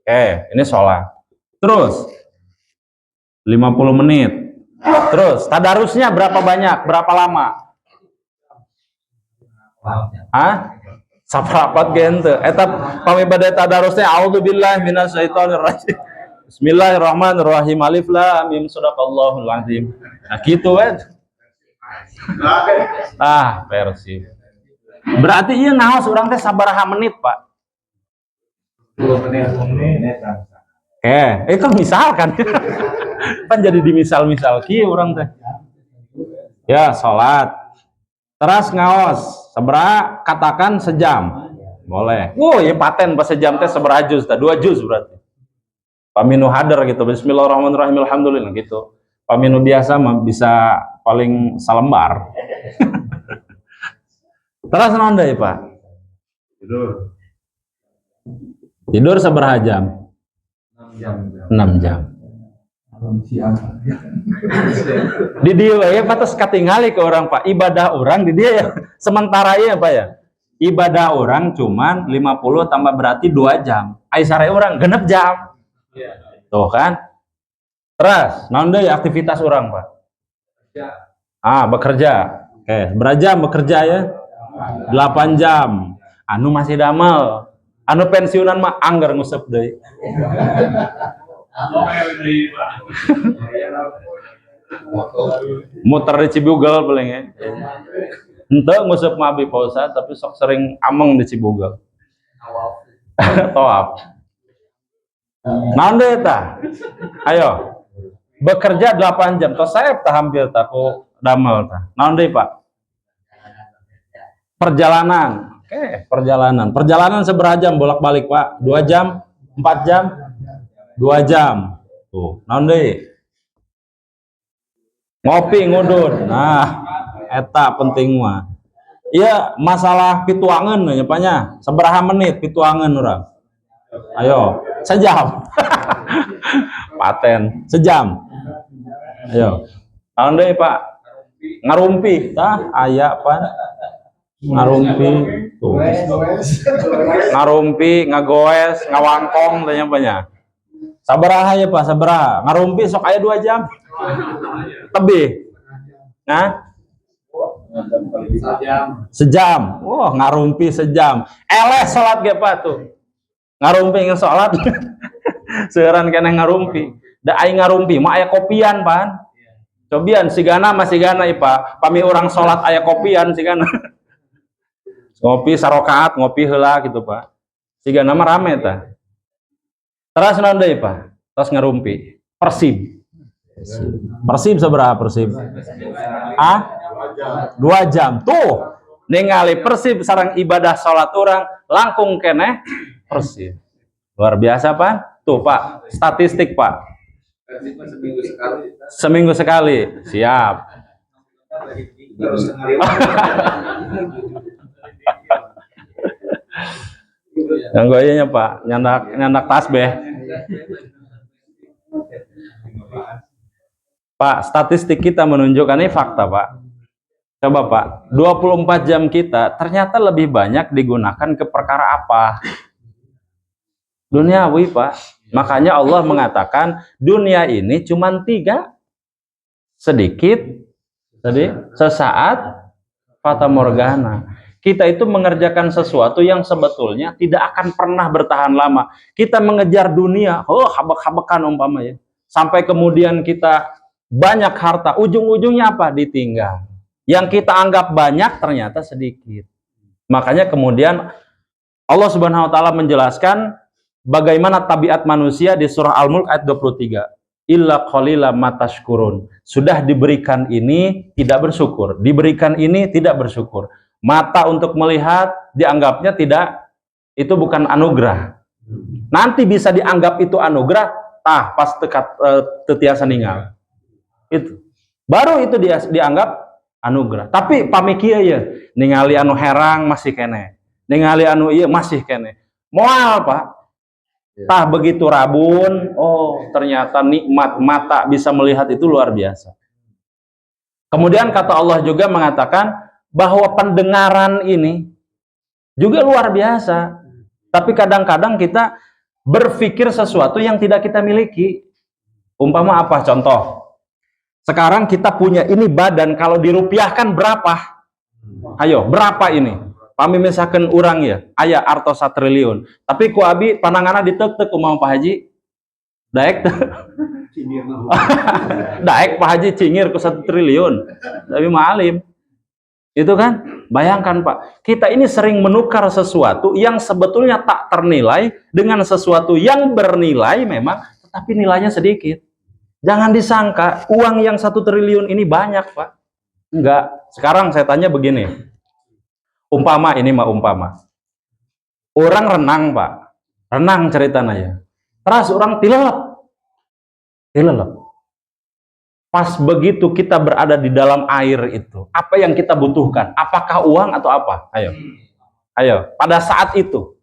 Oke, ini sholat. Terus 50 menit. Terus tadarusnya berapa banyak? Berapa lama? Hah? Saperapat gente. Eta pamibadah tadarusnya a'udzubillahi minasyaitonirrajim. Bismillahirrahmanirrahim. Alif lam mim sadaqallahul azim. Nah gitu kan. Versi. Berarti iya naos urang teh sabaraha menit, Pak? 10 menit. Itu misalkan. Kan jadi dimisal-misal kieu urang teh. Ya, salat. Terus ngaos, sabaraha katakan sejam. Boleh. Ya paten pas sejam teh sabaraha juz tah? 2 juz berarti. Paminu hadar gitu. Bismillahirrahmanirrahim alhamdulillah gitu. Paminu biasa mah bisa paling salembar. Terus naon deui, Pak? Tidur sabaraha jam? 6 jam. Di dia ya patos katingali ke orang, Pak. Ibadah orang di dia ya. Sementara ya, Pak ya. Ibadah orang cuman 50 tambah berarti 2 jam. Ai sare orang genep jam. Tuh kan? Terus naon deui aktivitas orang, Pak? Bekerja. Oke, berapa jam bekerja ya? 8 jam. Anu masih damel. Anu pensiunan mah anggar ngusep deui. Muter di Cibugel paling ya. Henteu ngusep mah abi pausa tapi sok sering ameng di Cibugel. Tawaf. Naon deui tah? Ayo. Bekerja 8 jam. Tos saep tah hampir tah ku damel tah. Naon deui, Pak? Perjalanan. Perjalanan. Perjalanan seberapa jam bolak-balik, Pak? 2 jam? 4 jam? 2 jam. Tuh, naon deui? Ngopi ngudun. Nah, eta penting mah. Iya, masalah pituangan nya, Pak nya. Sabaraha menit pituangan urang? Ayo, sejam. Paten, sejam. Ayo. Naon deui, Pak? Ngarumpi, tah aya, Pak. Ngarumpi tuh. Ngarumpi, ngagoes, ngawangkong tanya apanya. Sabaraha ya, Pak? Sabaraha? Ngarumpi sok aya 2 jam. Lebih. Nah? Sejam. Wah, ngarumpi sejam. Eles salat ge, Pak tuh. Ngarumpi nge salat. Seueuran keneh ngarumpi. Da aing ngarumpi mah aya kopian, Pan. Cobian sigana masih gana, Pak. Pami urang salat aya kopian sigana. Ngopi sarokaat, ngopi heula gitu, Pak. Siga nama rame tah. Terus naon deui, Pak? Terus ngarumpi. Persib. Persib seberapa Persib? 2 jam. Tuh, ningali Persib sareng ibadah salat urang langkung keneh Persib. Luar biasa, Pak. Tuh, Pak, statistik, Pak. Seminggu sekali. Siap. Yang goyanya, Pak, nyandak tasbih. Pak, statistik kita menunjukkan ini fakta, Pak. Coba, Pak, 24 jam kita ternyata lebih banyak digunakan ke perkara apa? Duniawi, Pak. Makanya Allah mengatakan dunia ini cuma 3. Sedikit, tadi sesaat, fata morgana. Kita itu mengerjakan sesuatu yang sebetulnya tidak akan pernah bertahan lama. Kita mengejar dunia, habak-habakan umpama ya. Sampai kemudian kita banyak harta, ujung-ujungnya apa? Ditinggal. Yang kita anggap banyak ternyata sedikit. Makanya kemudian Allah Subhanahu wa taala menjelaskan bagaimana tabiat manusia di surah Al-Mulk ayat 23. Illa qalila matashkurun. Sudah diberikan ini tidak bersyukur, diberikan ini tidak bersyukur. Mata untuk melihat dianggapnya tidak, itu bukan anugerah. Nanti bisa dianggap itu anugerah, pas tetiasa ninggal. Itu baru itu dianggap anugerah. Tapi pamikia ya, ningali anu herang masih kene, ningali anu iya masih kene. Moal Pak. Tah begitu rabun, oh ternyata nikmat mata bisa melihat itu luar biasa. Kemudian kata Allah juga mengatakan bahwa pendengaran ini juga luar biasa. Tapi kadang-kadang kita berpikir sesuatu yang tidak kita miliki. Umpama apa contoh? Sekarang kita punya ini badan, kalau dirupiahkan berapa? Ayo, berapa ini? Pami misalkan orang ya, aya arto 1 triliun. Tapi ku abi pananganna ditek-tek kumaha Pak Haji? Daek daek Pak Haji cingir ku 1 triliun. Tapi maalim. Itu kan? Bayangkan Pak, kita ini sering menukar sesuatu yang sebetulnya tak ternilai dengan sesuatu yang bernilai memang, tetapi nilainya sedikit. Jangan disangka uang yang 1 triliun ini banyak Pak. Enggak. Sekarang saya tanya begini. Umpama ini mah umpama. Orang renang Pak. Renang ceritanya ya. Terus orang tilelep. Pas begitu kita berada di dalam air itu, apa yang kita butuhkan? Apakah uang atau apa? Ayo. Pada saat itu.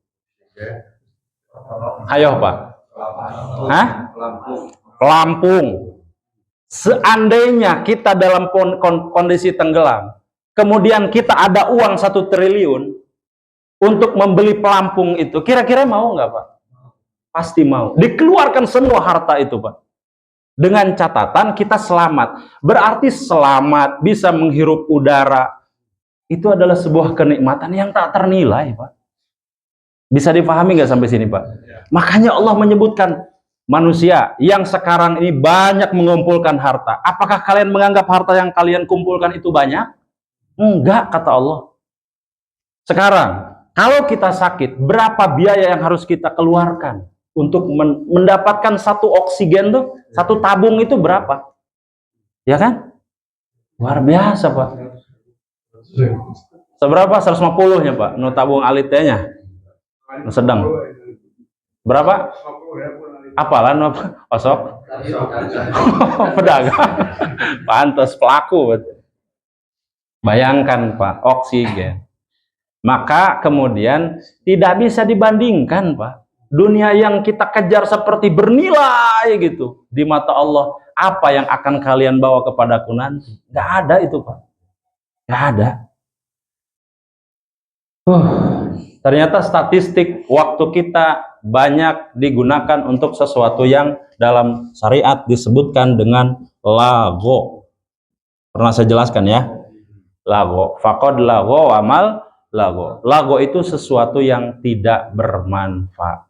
Ayo Pak. Hah? Pelampung. Seandainya kita dalam kondisi tenggelam, kemudian kita ada uang 1 triliun untuk membeli pelampung itu, kira-kira mau nggak Pak? Pasti mau. Dikeluarkan semua harta itu Pak. Dengan catatan kita selamat. Berarti selamat, bisa menghirup udara. Itu adalah sebuah kenikmatan yang tak ternilai Pak. Bisa dipahami nggak sampai sini Pak? Makanya Allah menyebutkan, manusia yang sekarang ini banyak mengumpulkan harta. Apakah kalian menganggap harta yang kalian kumpulkan itu banyak? Enggak, kata Allah. Sekarang, kalau kita sakit, berapa biaya yang harus kita keluarkan untuk mendapatkan 1 oksigen tuh, 1 tabung itu berapa? Ya kan? Luar biasa Pak. Seberapa? 150-nya Pak. Nu tabung alitnya. Sedang. Berapa? Apalan apa? Osok? Pedagang. Pantas pelaku. Bayangkan Pak, oksigen. Maka kemudian tidak bisa dibandingkan Pak. Dunia yang kita kejar seperti bernilai gitu di mata Allah. Apa yang akan kalian bawa kepadaku nanti? Gak ada itu Pak. Gak ada. Ternyata statistik waktu kita banyak digunakan untuk sesuatu yang dalam syariat disebutkan dengan lago. Pernah saya jelaskan ya? Lago. Faqad lago amal lago. Lago itu sesuatu yang tidak bermanfaat.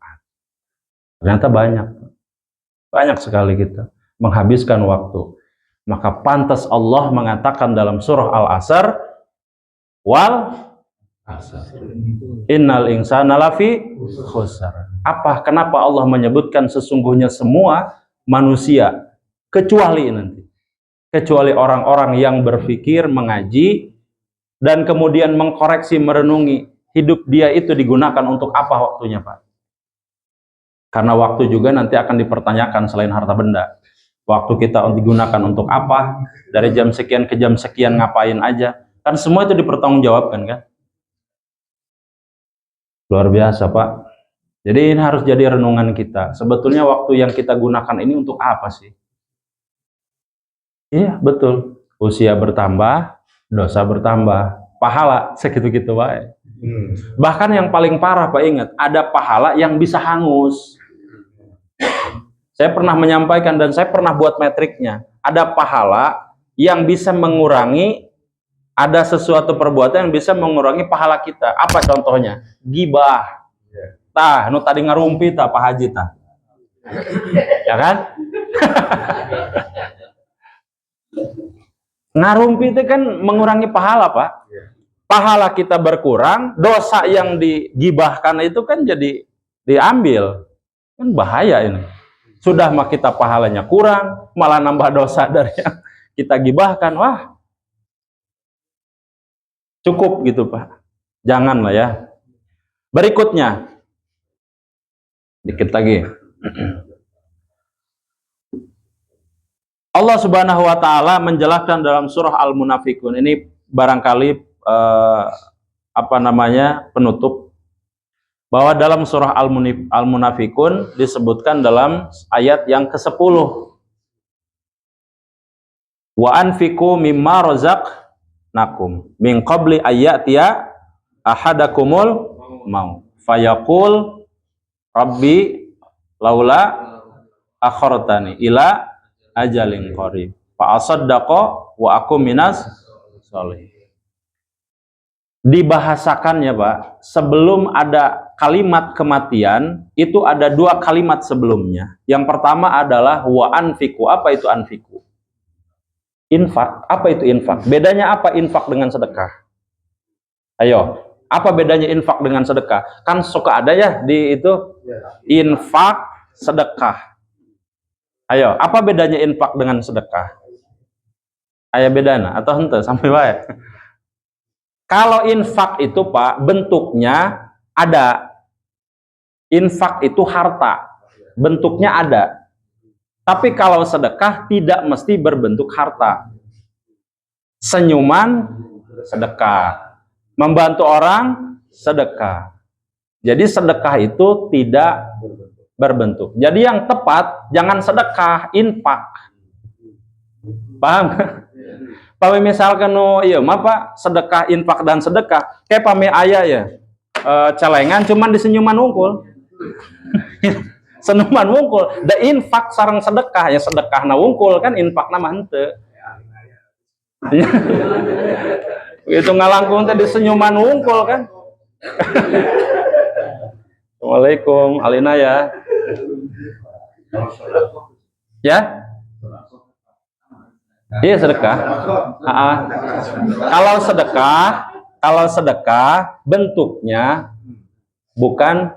Ternyata banyak sekali kita menghabiskan waktu. Maka pantas Allah mengatakan dalam surah Al-Asr, wal innal insana lafi khusr. Kenapa Allah menyebutkan sesungguhnya semua manusia kecuali orang-orang yang berpikir, mengaji, dan kemudian mengkoreksi, merenungi hidup dia itu digunakan untuk apa waktunya Pak? Karena waktu juga nanti akan dipertanyakan selain harta benda. Waktu kita digunakan untuk apa? Dari jam sekian ke jam sekian ngapain aja? Kan semua itu dipertanggungjawabkan kan? Luar biasa Pak. Jadi ini harus jadi renungan kita. Sebetulnya waktu yang kita gunakan ini untuk apa sih? Iya betul. Usia bertambah, dosa bertambah, pahala segitu-gitu Pak. Bahkan yang paling parah Pak, ingat, ada pahala yang bisa hangus. Saya pernah menyampaikan dan saya pernah buat metriknya. Ada pahala yang bisa mengurangi Ada sesuatu perbuatan yang bisa mengurangi pahala kita. Apa contohnya? Gibah. Tah, nu tadi ngarumpi tah Pak Haji tah. Ya kan? Ngarumpi itu kan mengurangi pahala, Pak. Pahala kita berkurang, dosa yang digibahkan itu kan jadi diambil. Kan bahaya ini. Sudah mah kita pahalanya kurang, malah nambah dosa dari yang kita gibahkan. Wah, cukup gitu, Pak. Janganlah ya. Berikutnya, dikit lagi. Allah Subhanahu wa taala menjelaskan dalam surah Al-Munafikun. Ini barangkali penutup, bahwa dalam surah Al-Munafikun disebutkan dalam ayat yang ke-10. Wa anfiqu mimma razaqnakum min qabli ayyatiya ahadakumul maut fayaqul rabbi laula akhartani ila ajalin qarib fa asaddaqa wa aku minas sholih. Dibahasakannya, Pak, sebelum ada kalimat kematian itu ada dua kalimat sebelumnya. Yang pertama adalah wa anfiqu. Apa itu anfiqu? Infak. Apa itu infak? Bedanya apa infak dengan sedekah? Ayo, apa bedanya infak dengan sedekah? Kan suka ada ya di itu infak, sedekah. Ayo, apa bedanya infak dengan sedekah? Ayo bedana atau henteu sampai wae. Kalau infak itu, Pak, bentuknya ada. Infak itu harta, bentuknya ada. Tapi kalau sedekah tidak mesti berbentuk harta. Senyuman, sedekah. Membantu orang, sedekah. Jadi sedekah itu tidak berbentuk. Jadi yang tepat, jangan sedekah, infak. Paham? Pami misalkan iya mah Pak, sedekah, infak dan sedekah. Kayak pami ayah ya. Celengan cuman di senyuman wungkul. Senyuman wungkul. Da infak sareng sedekah ya, sedekah na wungkul kan infak na mah henteu. Itu ngalangkung teh di senyuman wungkul kan. Assalamualaikum, Alina ya. Ya? Iya sedekah. Kalau sedekah bentuknya bukan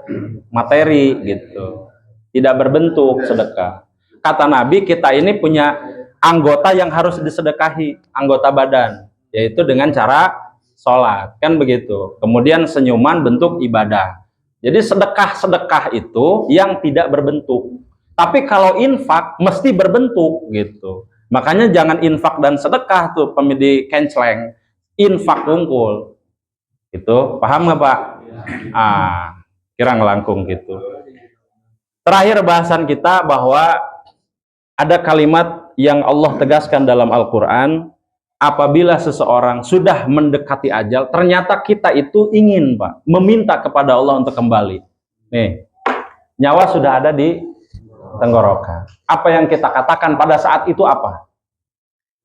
materi gitu. Tidak berbentuk sedekah. Kata Nabi, kita ini punya anggota yang harus disedekahi, anggota badan, yaitu dengan cara sholat, kan begitu. Kemudian senyuman bentuk ibadah. Jadi sedekah-sedekah itu yang tidak berbentuk. Tapi kalau infak mesti berbentuk gitu. Makanya jangan infak dan sedekah tuh pemidi kenceleng, infak wungkul. Itu paham nggak Pak? Kira ngelangkung gitu. Terakhir bahasan kita bahwa ada kalimat yang Allah tegaskan dalam Al-Quran. Apabila seseorang sudah mendekati ajal, ternyata kita itu ingin, Pak, meminta kepada Allah untuk kembali. Nih, nyawa sudah ada di tenggorokan. Apa yang kita katakan pada saat itu apa?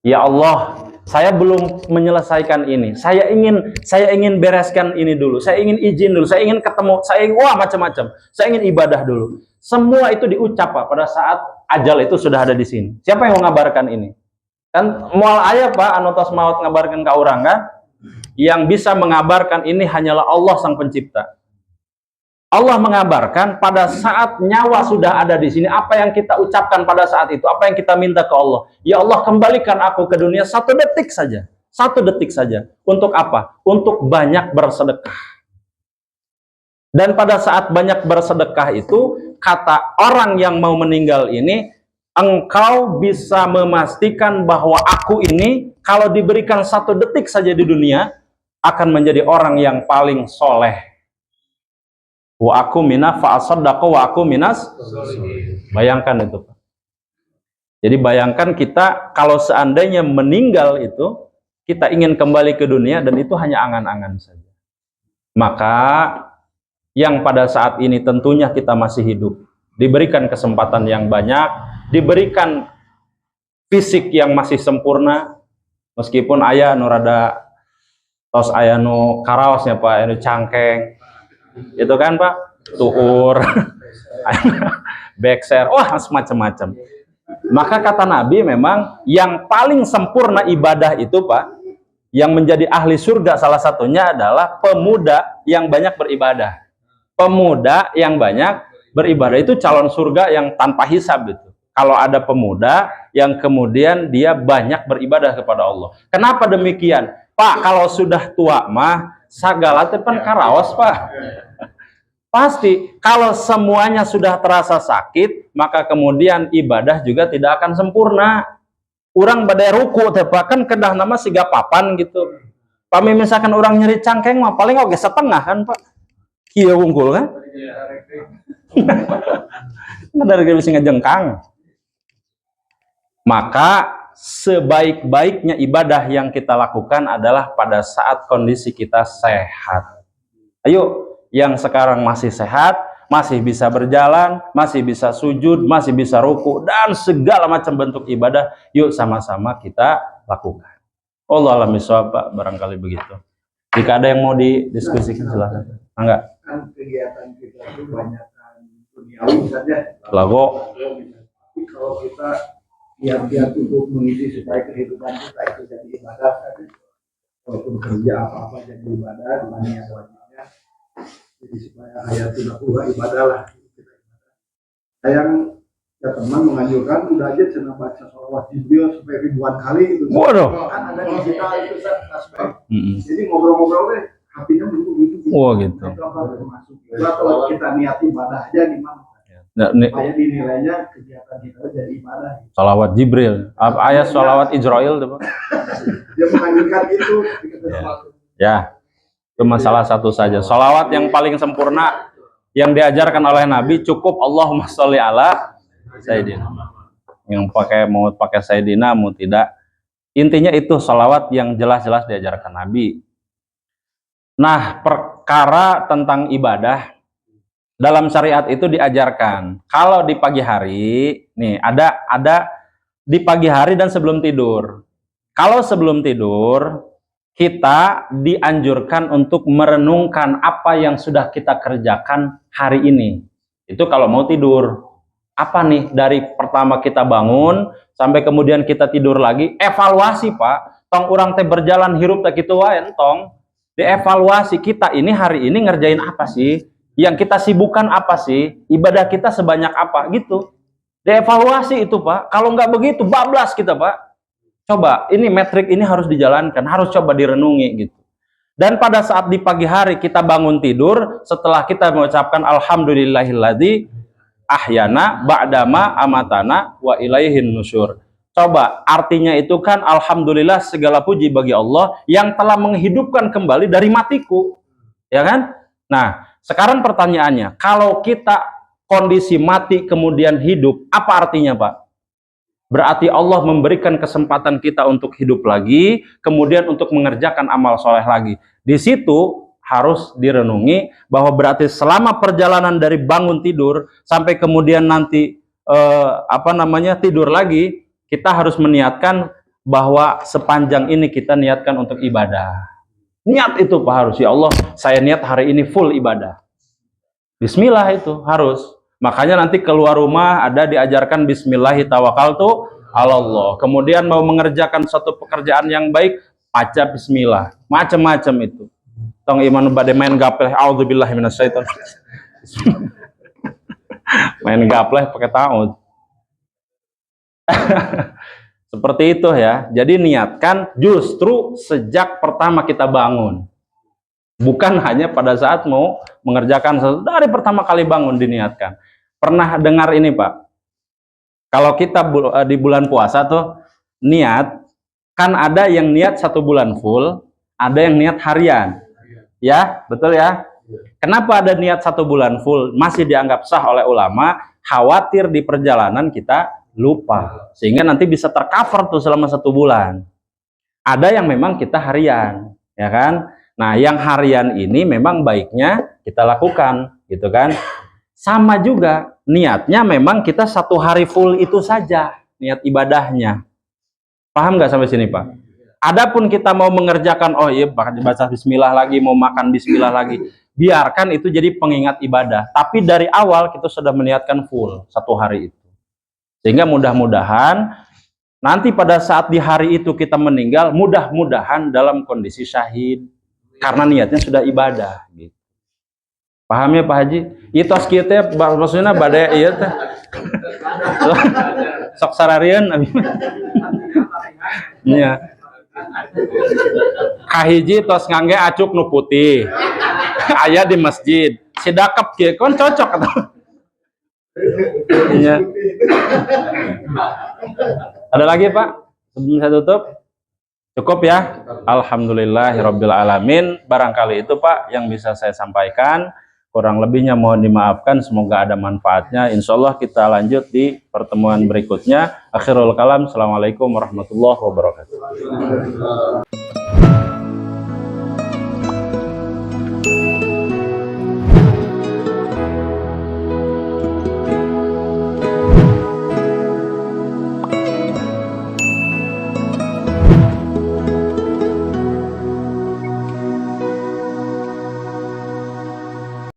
Ya Allah, saya belum menyelesaikan ini. Saya ingin bereskan ini dulu. Saya ingin izin dulu. Saya ingin ketemu. Saya ingin macam-macam. Saya ingin ibadah dulu. Semua itu diucap, Pak, pada saat ajal itu sudah ada di sini. Siapa yang mengabarkan ini? Kan moal aya Pak anu tos maut ngabarkeun ka urang kan? Yang bisa mengabarkan ini hanyalah Allah Sang Pencipta. Allah mengabarkan pada saat nyawa sudah ada di sini, apa yang kita ucapkan pada saat itu, apa yang kita minta ke Allah. Ya Allah, kembalikan aku ke dunia 1 detik saja. 1 detik saja. Untuk apa? Untuk banyak bersedekah. Dan pada saat banyak bersedekah itu, kata orang yang mau meninggal ini, engkau bisa memastikan bahwa aku ini kalau diberikan 1 detik saja di dunia akan menjadi orang yang paling soleh. Wa aku mina fa'asaddaqa wa aku minas. Bayangkan itu, Pak. Jadi bayangkan kita kalau seandainya meninggal itu, kita ingin kembali ke dunia dan itu hanya angan-angan saja. Maka yang pada saat ini tentunya kita masih hidup, diberikan kesempatan yang banyak, diberikan fisik yang masih sempurna, meskipun ayah nurada tos aya nu karaosnya Pak, anu cangkeng. Itu kan Pak, tuur, bekser, wah macam-macam. Maka kata Nabi memang yang paling sempurna ibadah itu Pak, yang menjadi ahli surga salah satunya adalah pemuda yang banyak beribadah. Pemuda yang banyak beribadah itu calon surga yang tanpa hisab itu. Kalau ada pemuda yang kemudian dia banyak beribadah kepada Allah. Kenapa demikian? Pak, kalau sudah tua mah sagala tepan karaos Pak. Pasti kalau semuanya sudah terasa sakit, maka kemudian ibadah juga tidak akan sempurna. Orang badai ruku teh Pak, kan kedah nama siga papan gitu. Pami misalkan orang nyeri cangkeng mah paling oke setengah kan Pak. Kieu unggul kan? Dari bisa ngejengkang. Maka sebaik-baiknya ibadah yang kita lakukan adalah pada saat kondisi kita sehat. Ayo, yang sekarang masih sehat, masih bisa berjalan, masih bisa sujud, masih bisa ruku, dan segala macam bentuk ibadah, yuk sama-sama kita lakukan. Allah alam bisawab Pak, barangkali begitu. Jika ada yang mau didiskusikan silahkan. Enggak? Kan kegiatan kita itu banyak kan duniawi saja. Lago. Tapi kalau kita giat-giat untuk mengisi supaya kehidupan kita itu jadi ibadah, kan walaupun kerja apa-apa jadi ibadah dengan niat wajibnya, jadi supaya ayat tidak pula ibadah lah. Yang ya teman menganjurkan udah aja cina baca sholawat Jibril sampai ribuan kali itu. Waduh. Kan ada digital itu kan aspek. Jadi ngobrol-ngobrol deh, hatinya begitu. Wah gitu. Kalau kita niat ibadah aja gimana? Nah, supaya dinilainya kegiatan kita jadi ibadah. Sholawat Jibril, ayat sholawat Israel tuh Pak. Dia menganjurkan itu. Ya, cuma salah satu saja. Sholawat yang paling sempurna yang diajarkan oleh Nabi cukup Allahumma sholli ala Sayyidina. Yang mau pakai Sayyidina, mau tidak. Intinya itu sholawat yang jelas-jelas diajarkan Nabi. Nah, perkara tentang ibadah dalam syariat itu diajarkan. Kalau di pagi hari, nih ada di pagi hari dan sebelum tidur. Kalau sebelum tidur, kita dianjurkan untuk merenungkan apa yang sudah kita kerjakan hari ini. Itu kalau mau tidur. Apa nih dari pertama kita bangun sampai kemudian kita tidur lagi, evaluasi Pak. Tong orang teh berjalan hirup tak gitu wae entong. Dievaluasi kita ini hari ini ngerjain apa sih? Yang kita sibukkan apa sih? Ibadah kita sebanyak apa gitu. Dievaluasi itu Pak. Kalau nggak begitu bablas kita Pak. Coba ini metrik ini harus dijalankan, harus coba direnungi gitu. Dan pada saat di pagi hari kita bangun tidur, setelah kita mengucapkan alhamdulillahilladzi ahyana ba'dama amatana wa ilaihin nusyur. Coba artinya itu kan alhamdulillah segala puji bagi Allah yang telah menghidupkan kembali dari matiku. Ya kan? Nah, sekarang pertanyaannya, kalau kita kondisi mati kemudian hidup, apa artinya Pak? Berarti Allah memberikan kesempatan kita untuk hidup lagi, kemudian untuk mengerjakan amal soleh lagi. Di situ harus direnungi bahwa berarti selama perjalanan dari bangun tidur sampai kemudian nanti tidur lagi, kita harus meniatkan bahwa sepanjang ini kita niatkan untuk ibadah. Niat itu Pak harus, ya Allah, saya niat hari ini full ibadah. Bismillah itu harus. Makanya nanti keluar rumah ada diajarkan bismillahi tawakkaltu alallah. Kemudian mau mengerjakan suatu pekerjaan yang baik, baca bismillah. Macam-macam itu. Tong iman bade main gapleh, auzubillahi minasyaiton. Main gapleh pakai taud. Seperti itu ya. Jadi niatkan justru sejak pertama kita bangun. Bukan hanya pada saat mau mengerjakan sesuatu. Dari pertama kali bangun diniatkan. Pernah dengar ini Pak? Kalau kita di bulan puasa tuh niat, kan ada yang niat 1 bulan full, ada yang niat harian. Ya, betul ya? Kenapa ada niat 1 bulan full? Masih dianggap sah oleh ulama, khawatir di perjalanan kita lupa. Sehingga nanti bisa tercover tuh selama 1 bulan. Ada yang memang kita harian, ya kan? Nah, yang harian ini memang baiknya kita lakukan, gitu kan? Sama juga, niatnya memang kita 1 hari full itu saja, niat ibadahnya. Paham nggak sampai sini Pak? Adapun kita mau mengerjakan, oh iya baca bismillah lagi, mau makan bismillah lagi, biarkan itu jadi pengingat ibadah. Tapi dari awal kita sudah meniatkan full 1 hari itu. Sehingga mudah-mudahan nanti pada saat di hari itu kita meninggal, mudah-mudahan dalam kondisi syahid. Karena niatnya sudah ibadah. Gitu. Paham ya Pak Haji? Itos kita maksudnya badai iya teh. Sok sararian. Iya. Kahiji tos ngangge acuk nu putih. Aya di masjid. Si dakep kieu kon cocok atuh. Iya. Ada lagi Pak? Sebelum saya tutup? Cukup ya? Alhamdulillahirabbil alamin. Barangkali itu Pak yang bisa saya sampaikan. Kurang lebihnya mohon dimaafkan, semoga ada manfaatnya. Insya Allah kita lanjut di pertemuan berikutnya. Akhirul kalam, assalamualaikum warahmatullahi wabarakatuh.